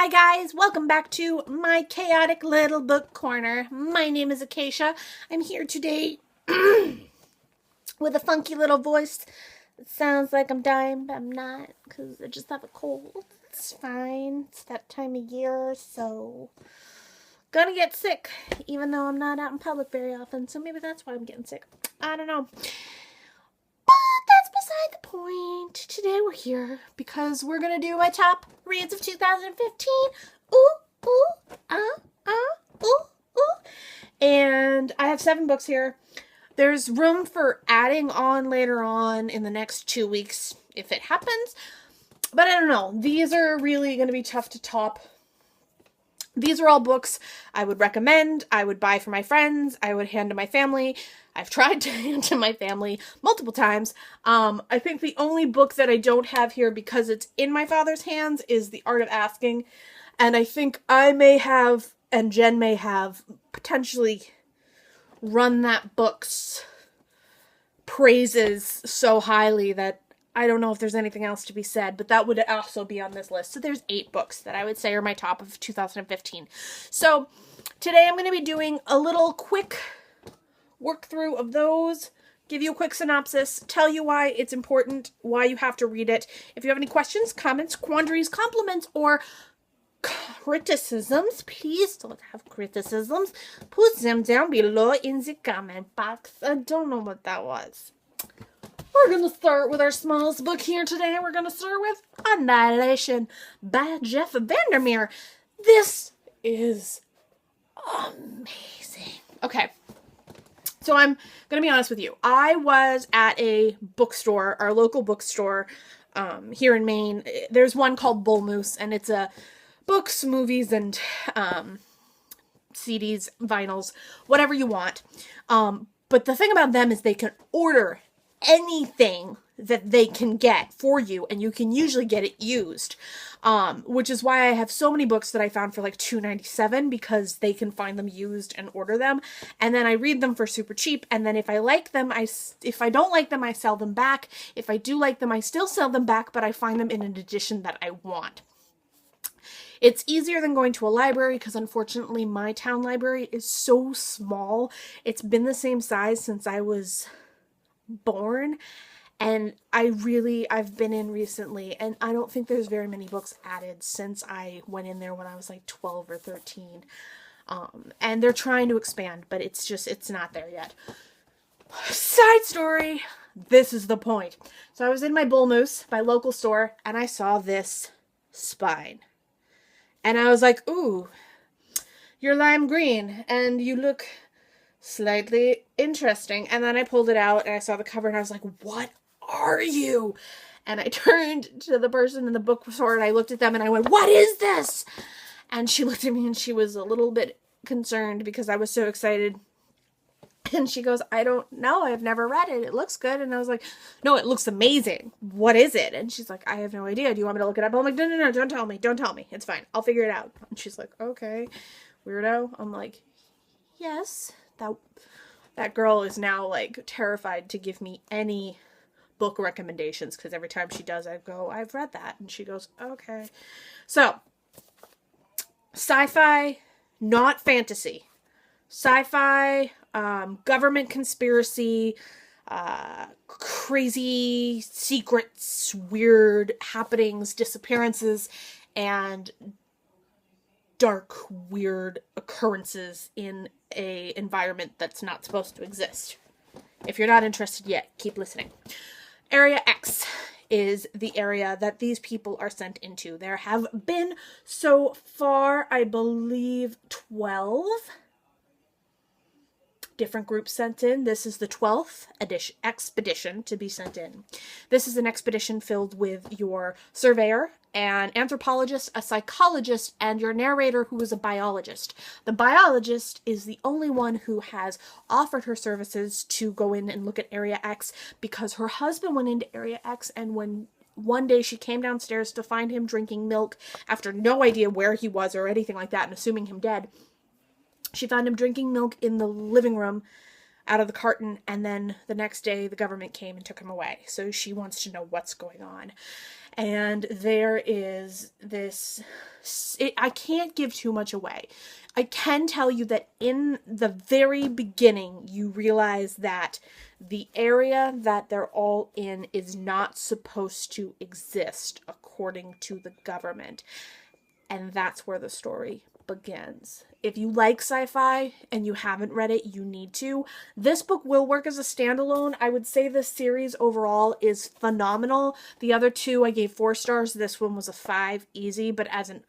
Hi guys, welcome back to my chaotic little book corner. My name is Acacia. I'm here today with a funky little voice. It sounds like I'm dying, but I'm not because I just have a cold. It's fine. It's that time of year, so gonna get sick, even though I'm not out in public very often. So maybe that's why I'm getting sick. I don't know. But that's beside the point. Today we're here because we're going to do my top reads of 2015. And I have 7 books here. There's room for adding on later on in the next 2 weeks if it happens. But I don't know. These are really going to be tough to top. These are all books I would recommend, I would buy for my friends, I would hand to my family. I've tried to hand to my family multiple times. I think the only book that I don't have here because it's in my father's hands is The Art of Asking. And I think I may have, and Jen may have, potentially run that book's praises so highly that I don't know if there's anything else to be said, but that would also be on this list. So there's 8 books that I would say are my top of 2015. So today I'm going to be doing a little quick work through of those, give you a quick synopsis, tell you why it's important, why you have to read it. If you have any questions, comments, quandaries, compliments, or criticisms, please don't have criticisms, put them down below in the comment box. I don't know what that was. We're going to start with our smallest book here today. We're going to start with Annihilation by Jeff Vandermeer. This is amazing. Okay, so I'm going to be honest with you. I was at a bookstore, our local bookstore here in Maine. There's one called Bull Moose, and it's a books, movies, and CDs, vinyls, whatever you want. But the thing about them is they can order anything that they can get for you, and you can usually get it used, which is why I have so many books that I found for like $2.97 because they can find them used and order them, and then I read them for super cheap, and then if I like them, if I don't like them, I sell them back. If I do like them, I still sell them back, but I find them in an edition that I want. It's easier than going to a library because unfortunately my town library is so small. It's been the same size since I was born, and I've been in recently, and I don't think there's very many books added since I went in there when I was like 12 or 13. And they're trying to expand, but it's not there yet. Side story, this is the point. So I was in my Bull Moose, my local store, and I saw this spine. And I was like, ooh, you're lime green, and you look slightly interesting. And then I pulled it out and I saw the cover and I was like, what are you? And I turned to the person in the bookstore and I looked at them and I went, what is this? And she looked at me and she was a little bit concerned because I was so excited. And she goes, I don't know. I've never read it. It looks good. And I was like, no, it looks amazing. What is it? And she's like, I have no idea. Do you want me to look it up? I'm like, no, don't tell me. Don't tell me. It's fine. I'll figure it out. And she's like, okay, weirdo. I'm like, yes. That girl is now like terrified to give me any book recommendations because every time she does, I go, I've read that. And she goes, okay. So, sci-fi, not fantasy. Sci-fi, government conspiracy, crazy secrets, weird happenings, disappearances, and dark, weird occurrences in a environment that's not supposed to exist. If you're not interested yet, keep listening. Area X is the area that these people are sent into. There have been so far, I believe, 12 different groups sent in. This is the 12th expedition to be sent in. This is an expedition filled with your surveyor, an anthropologist, a psychologist, and your narrator who is a biologist. The biologist is the only one who has offered her services to go in and look at Area X because her husband went into Area X, and when one day she came downstairs to find him drinking milk after no idea where he was or anything like that and assuming him dead, she found him drinking milk in the living room out of the carton, and then the next day the government came and took him away. So she wants to know what's going on. And there is this I can't give too much away. I can tell you that in the very beginning, you realize that the area that they're all in is not supposed to exist according to the government. And that's where the story begins. If you like sci-fi and you haven't read it, you need to. This book will work as a standalone. I would say this series overall is phenomenal. The other two I gave 4 stars. This one was a 5, easy, but as an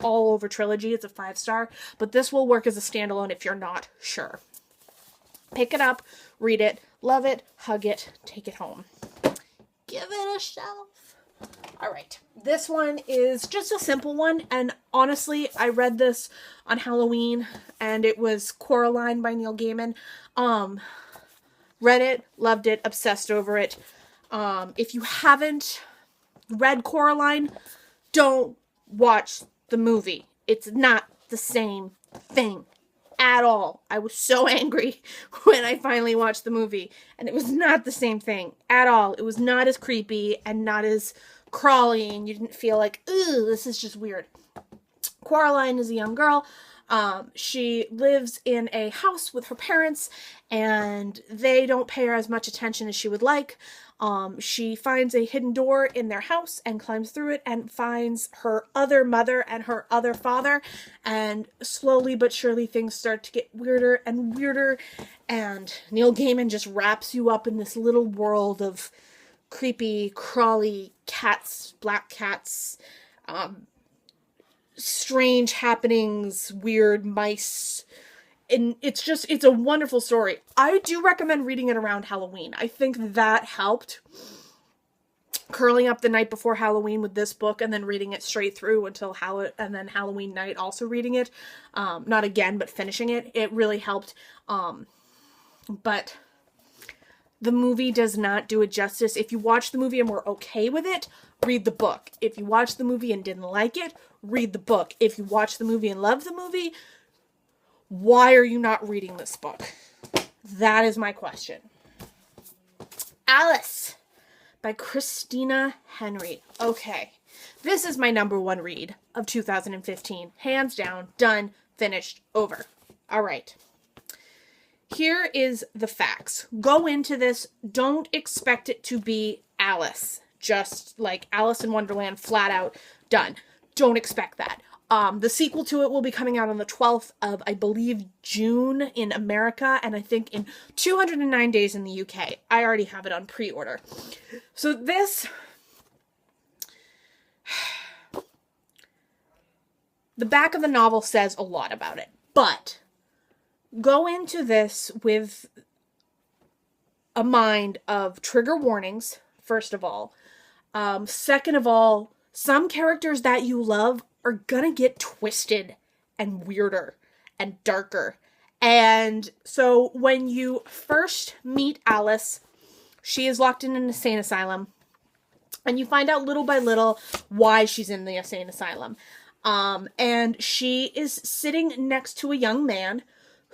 all over trilogy, it's a 5-star. But this will work as a standalone if you're not sure. Pick it up, read it, love it, hug it, take it home. Give it a shelf. All right, this one is just a simple one, and honestly, I read this on Halloween, and it was Coraline by Neil Gaiman. Read it, loved it, obsessed over it. If you haven't read Coraline, don't watch the movie. It's not the same thing at all. I was so angry when I finally watched the movie, and it was not the same thing at all. It was not as creepy and not as crawly, and you didn't feel like, ooh, this is just weird. Coraline is a young girl. She lives in a house with her parents, and they don't pay her as much attention as she would like. She finds a hidden door in their house and climbs through it and finds her other mother and her other father, and slowly but surely things start to get weirder and weirder, and Neil Gaiman just wraps you up in this little world of creepy, crawly cats, black cats, strange happenings, weird mice, and it's a wonderful story. I do recommend reading it around Halloween. I think that helped. Curling up the night before Halloween with this book and then reading it straight through until and then Halloween night also reading it. Not again, but finishing it. It really helped. But the movie does not do it justice. If you watch the movie and were okay with it, read the book. If you watched the movie and didn't like it, read the book. If you watched the movie and loved the movie, why are you not reading this book? That is my question. Alice by Christina Henry. Okay, this is my number 1 read of 2015. Hands down, done, finished, over. All right. Here is the facts. Go into this, don't expect it to be Alice. Just like Alice in Wonderland, flat out, done. Don't expect that. The sequel to it will be coming out on the 12th of, I believe, June in America, and I think in 209 days in the UK. I already have it on pre-order. So this... The back of the novel says a lot about it, but go into this with a mind of trigger warnings, first of all. Second of all, some characters that you love are gonna get twisted and weirder and darker. And so when you first meet Alice, she is locked in an insane asylum, and you find out little by little why she's in the insane asylum. And she is sitting next to a young man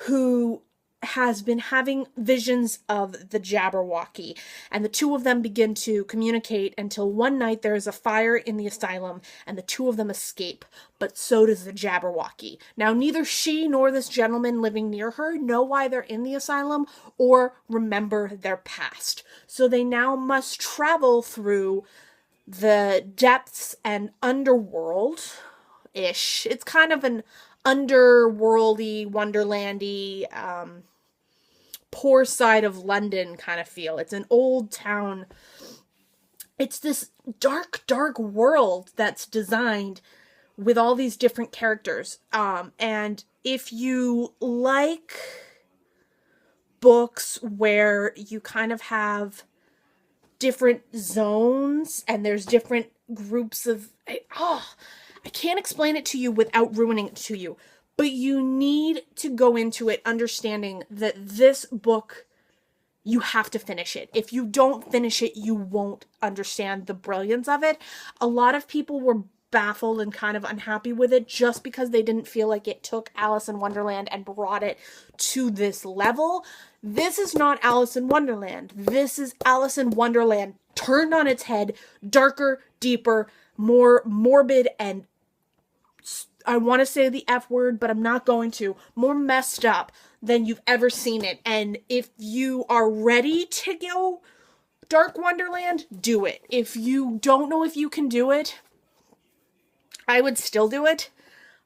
who has been having visions of the Jabberwocky, and the two of them begin to communicate until one night there is a fire in the asylum and the two of them escape, but so does the Jabberwocky. Now, neither she nor this gentleman living near her know why they're in the asylum or remember their past, so they now must travel through the depths and underworld-ish. It's kind of an underworldy, wonderlandy, poor side of London kind of feel. It's an old town. It's this dark, dark world that's designed with all these different characters. And if you like books where you kind of have different zones and there's different groups of... I can't explain it to you without ruining it to you. But you need to go into it understanding that this book, you have to finish it. If you don't finish it, you won't understand the brilliance of it. A lot of people were baffled and kind of unhappy with it just because they didn't feel like it took Alice in Wonderland and brought it to this level. This is not Alice in Wonderland. This is Alice in Wonderland turned on its head, darker, deeper, more morbid, and I want to say the F word, but I'm not going to, more messed up than you've ever seen it. And if you are ready to go Dark Wonderland, do it. If you don't know if you can do it, I would still do it.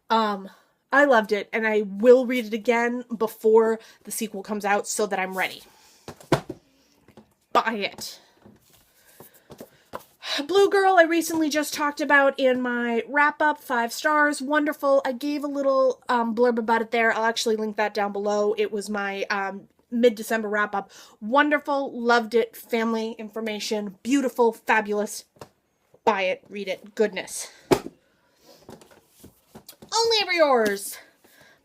I loved it, and I will read it again before the sequel comes out so that I'm ready. Buy it. Blue Girl, I recently just talked about in my wrap-up, 5 stars, wonderful. I gave a little blurb about it there. I'll actually link that down below. It was my mid-December wrap-up. Wonderful, loved it, family information, beautiful, fabulous. Buy it, read it, goodness. Only Ever Yours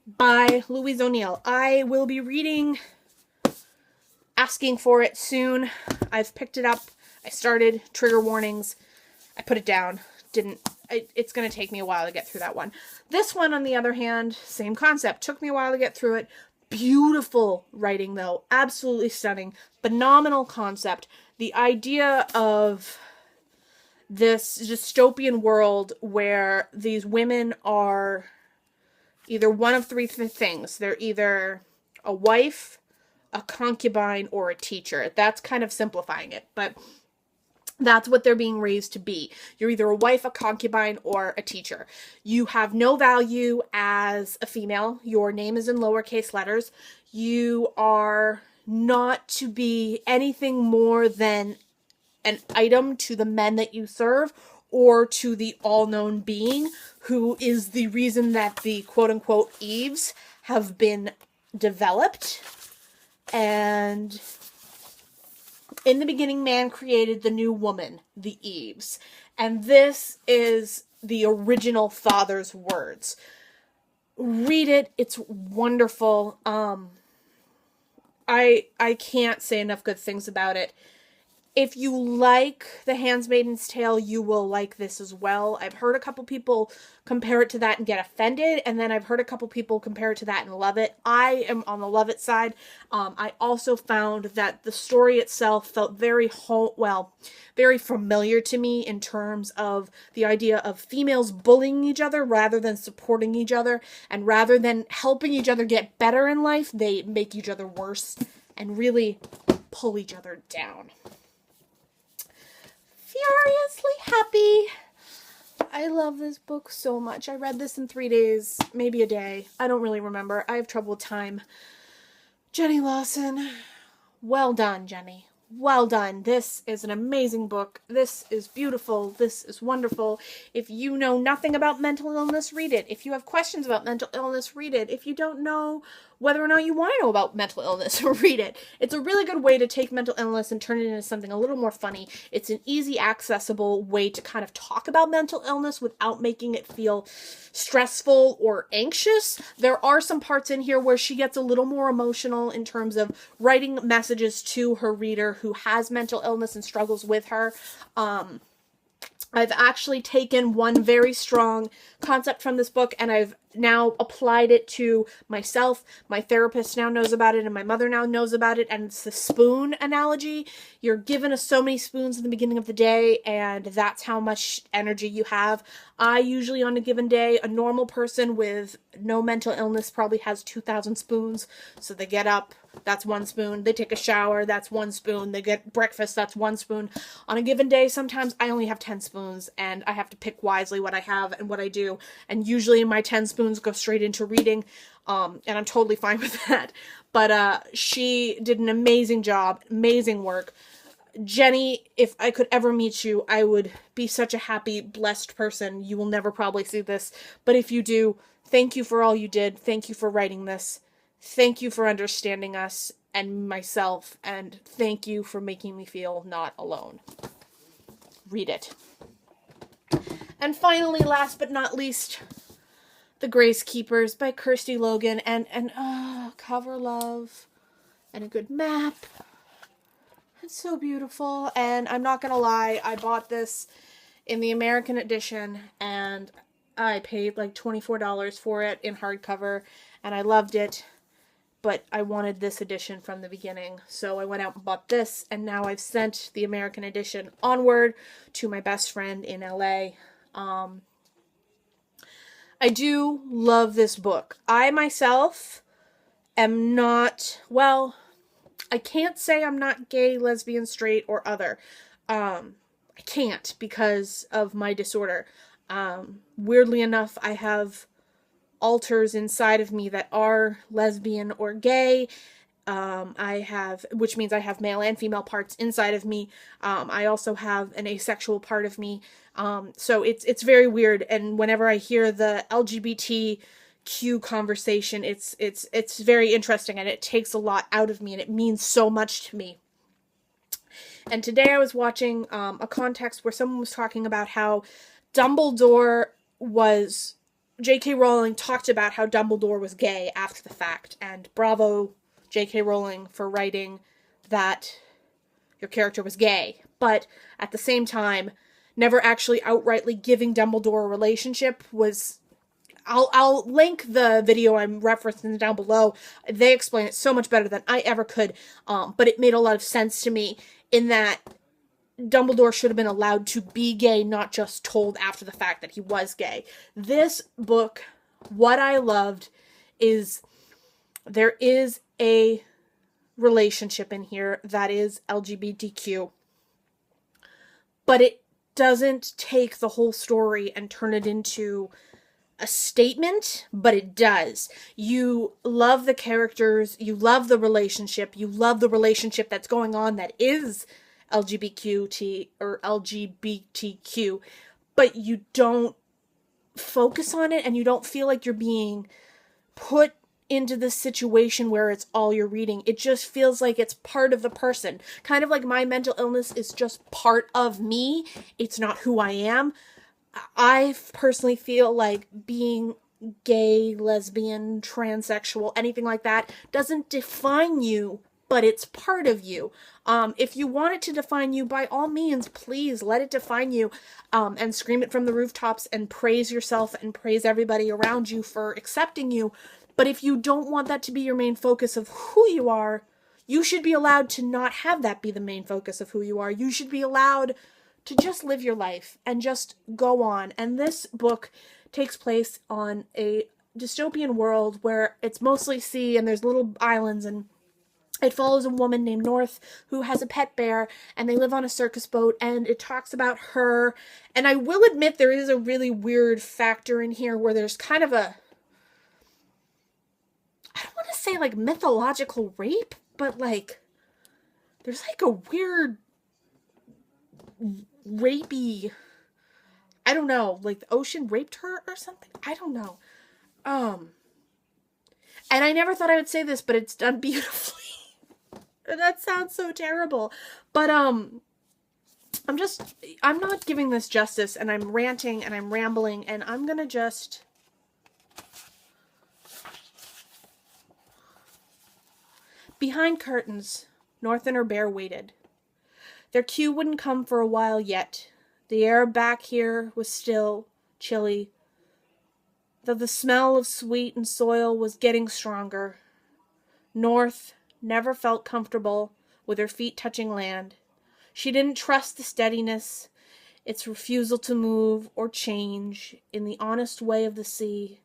by Louise O'Neill. I will be reading Asking for it soon. I've picked it up. I started, trigger warnings. I put it down. It's going to take me a while to get through that one. This one, on the other hand, same concept. Took me a while to get through it. Beautiful writing, though. Absolutely stunning. Phenomenal concept. The idea of this dystopian world where these women are either one of 3 things. They're either a wife, a concubine, or a teacher. That's kind of simplifying it, but that's what they're being raised to be. You're either a wife, a concubine, or a teacher. You have no value as a female. Your name is in lowercase letters. You are not to be anything more than an item to the men that you serve, or to the all-known being who is the reason that the quote-unquote Eves have been developed. And in the beginning, man created the new woman, the Eves. And this is the original father's words. Read it. It's wonderful. I can't say enough good things about it. If you like The Handmaid's Tale, you will like this as well. I've heard a couple people compare it to that and get offended, and then I've heard a couple people compare it to that and love it. I am on the love it side. I also found that the story itself felt very familiar to me in terms of the idea of females bullying each other rather than supporting each other, and rather than helping each other get better in life, they make each other worse and really pull each other down. Furiously happy. I love this book so much. I read this in 3 days, maybe a day. I don't really remember. I have trouble with time. Jenny Lawson. Well done, Jenny. Well done. This is an amazing book. This is beautiful. This is wonderful. If you know nothing about mental illness, read it. If you have questions about mental illness, read it. If you don't know whether or not you want to know about mental illness, read it. It's a really good way to take mental illness and turn it into something a little more funny. It's an easy, accessible way to kind of talk about mental illness without making it feel stressful or anxious. There are some parts in here where she gets a little more emotional in terms of writing messages to her reader who has mental illness and struggles with her. I've actually taken one very strong concept from this book and I've now applied it to myself. My therapist now knows about it and my mother now knows about it, and it's the spoon analogy. You're given so many spoons in the beginning of the day and that's how much energy you have. I usually on a given day, a normal person with no mental illness probably has 2,000 spoons. So they get up, that's 1 spoon. They take a shower, that's 1 spoon. They get breakfast, that's 1 spoon. On a given day, sometimes I only have 10 spoons and I have to pick wisely what I have and what I do. And usually my 10 spoons go straight into reading, and I'm totally fine with that. But she did an amazing job, amazing work. Jenny, if I could ever meet you, I would be such a happy, blessed person. You will never probably see this, but if you do, thank you for all you did. Thank you for writing this. Thank you for understanding us and myself, and thank you for making me feel not alone. Read it. And finally, last but not least, The Gracekeepers by Kirsty Logan, and cover love, and a good map. It's so beautiful, and I'm not gonna lie, I bought this in the American edition, and I paid like $24 for it in hardcover, and I loved it, but I wanted this edition from the beginning, so I went out and bought this, and now I've sent the American edition onward to my best friend in LA. I do love this book. I myself am not, well, I can't say I'm not gay, lesbian, straight, or other. I can't because of my disorder. Weirdly enough, I have alters inside of me that are lesbian or gay. Which means I have male and female parts inside of me. I also have an asexual part of me. So it's very weird. And whenever I hear the LGBTQ conversation, it's very interesting, and it takes a lot out of me, and it means so much to me. And today I was watching a context where someone was talking about how J.K. Rowling talked about how Dumbledore was gay after the fact, and bravo J.K. Rowling for writing that your character was gay, but at the same time, never actually outrightly giving Dumbledore a relationship was... I'll link the video I'm referencing down below. They explain it so much better than I ever could, but it made a lot of sense to me in that Dumbledore should have been allowed to be gay, not just told after the fact that he was gay. This book, what I loved is there is a relationship in here that is LGBTQ, but it doesn't take the whole story and turn it into a statement, but it does. You love the characters, you love the relationship that's going on that is LGBTQ, but you don't focus on it, and you don't feel like you're being put into this situation where it's all you're reading. It just feels like it's part of the person. Kind of like my mental illness is just part of me. It's not who I am. I personally feel like being gay, lesbian, transsexual, anything like that doesn't define you, but it's part of you. If you want it to define you, by all means, please let it define you, and scream it from the rooftops and praise yourself and praise everybody around you for accepting you. But if you don't want that to be your main focus of who you are, you should be allowed to not have that be the main focus of who you are. You should be allowed to just live your life and just go on. And this book takes place on a dystopian world where it's mostly sea and there's little islands, and it follows a woman named North who has a pet bear, and they live on a circus boat, and it talks about her. And I will admit there is a really weird factor in here where there's kind of a, I don't want to say like mythological rape, but like there's like a weird rapey, I don't know, like the ocean raped her or something. I don't know. And I never thought I would say this, but it's done beautifully. That sounds so terrible. But I'm not giving this justice, and I'm ranting and I'm rambling, and I'm gonna just behind curtains, North and her bear waited. Their cue wouldn't come for a while yet. The air back here was still, chilly, though the smell of sweet and soil was getting stronger. North never felt comfortable with her feet touching land. She didn't trust the steadiness, its refusal to move or change in the honest way of the sea.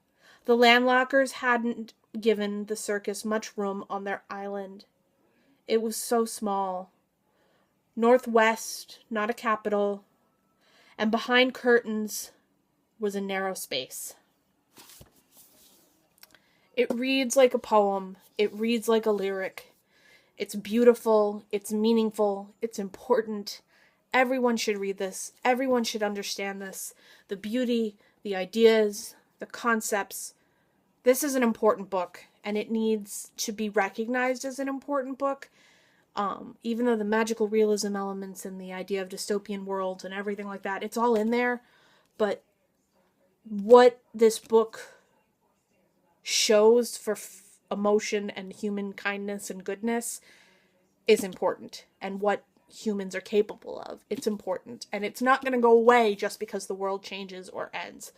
The landlockers hadn't given the circus much room on their island. It was so small. Northwest, not a capital, and behind curtains was a narrow space. It reads like a poem. It reads like a lyric. It's beautiful. It's meaningful. It's important. Everyone should read this. Everyone should understand this. The beauty, the ideas, the concepts. This is an important book, and it needs to be recognized as an important book. Even though the magical realism elements and the idea of dystopian worlds and everything like that, it's all in there. But what this book shows for emotion and human kindness and goodness is important. And what humans are capable of, it's important. And it's not going to go away just because the world changes or ends.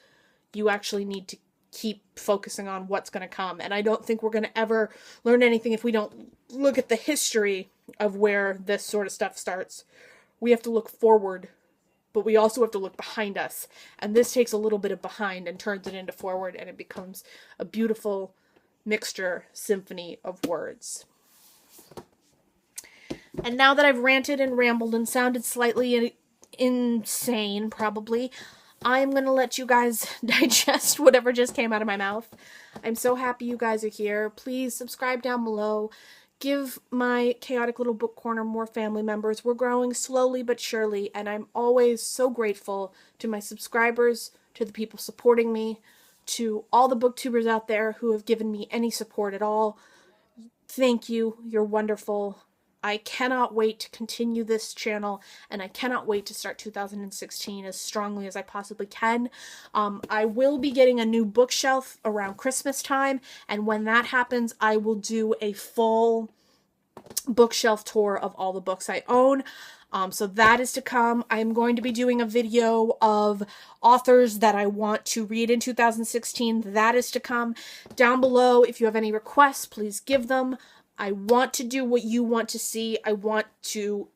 You actually need to keep focusing on what's going to come. And I don't think we're going to ever learn anything if we don't look at the history of where this sort of stuff starts. We have to look forward but we also have to look behind us. And this takes a little bit of behind and turns it into forward, and it becomes a beautiful mixture, symphony of words. And now that I've ranted and rambled and sounded slightly insane, probably, I'm going to let you guys digest whatever just came out of my mouth. I'm so happy you guys are here. Please subscribe down below. Give my Chaotic Little Book Corner more family members. We're growing slowly but surely, and I'm always so grateful to my subscribers, to the people supporting me, to all the booktubers out there who have given me any support at all. Thank you. You're wonderful. I cannot wait to continue this channel, and I cannot wait to start 2016 as strongly as I possibly can. I will be getting a new bookshelf around Christmas time, and when that happens, I will do a full bookshelf tour of all the books I own. So that is to come. I'm going to be doing a video of authors that I want to read in 2016. That is to come. Down below, if you have any requests, please give them. I want to do what you want to see. I want to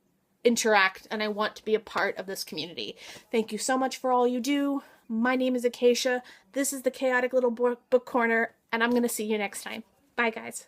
interact, and I want to be a part of this community. Thank you so much for all you do. My name is Acacia. This is the Chaotic Little Book Corner, and I'm going to see you next time. Bye, guys.